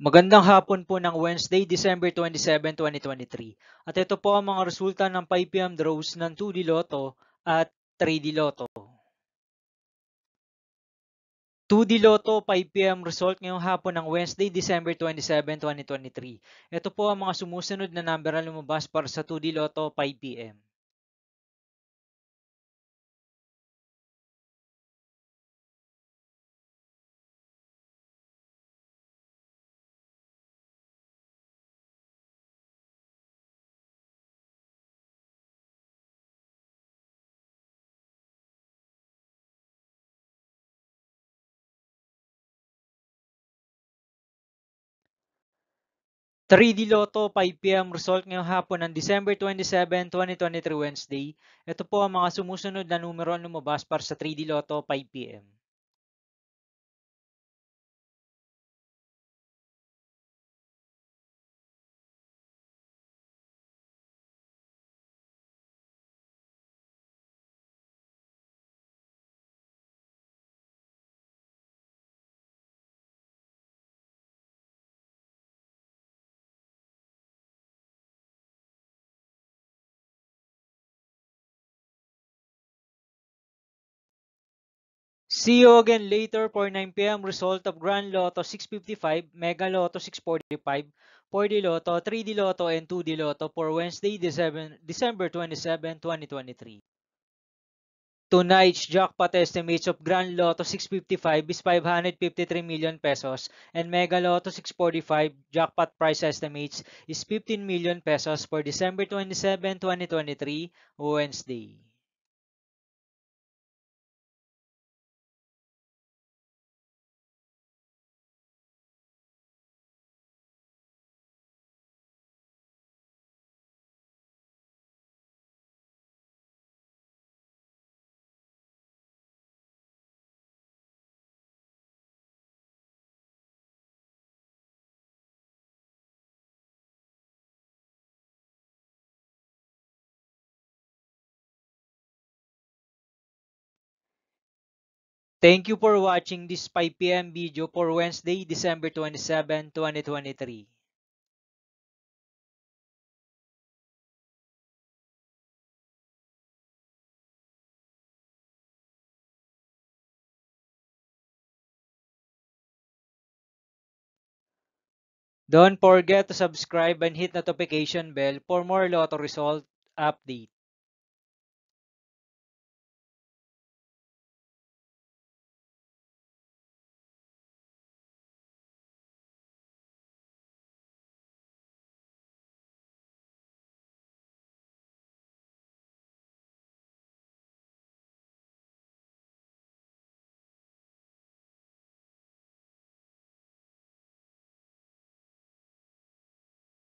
Magandang hapon po ng Wednesday, December 27, 2023. At ito po ang mga resulta ng 5 p.m. draws ng 2D Lotto at 3D Lotto. 2D Lotto 5 p.m. result ngayong hapon ng Wednesday, December 27, 2023. Ito po ang mga sumusunod na number na lumabas para sa 2D Lotto 5 p.m. 3D Lotto 5 p.m. result ngayong hapon ng December 27, 2023 Wednesday. Ito po ang mga sumusunod na numero ang lumabas para sa 3D Lotto 5 p.m. 'See you again later for 9 p.m. result of Grand Lotto 655, Mega Lotto 645, 4D Lotto, 3D Lotto, and 2D Lotto for Wednesday, December 27, 2023. Tonight's jackpot estimates of Grand Lotto 655 is 553 million pesos and Mega Lotto 645 jackpot price estimates is 15 million pesos for December 27, 2023, Wednesday. Thank you for watching this 5 p.m. video for Wednesday, December 27, 2023. Don't forget to subscribe and hit notification bell for more Lotto result update.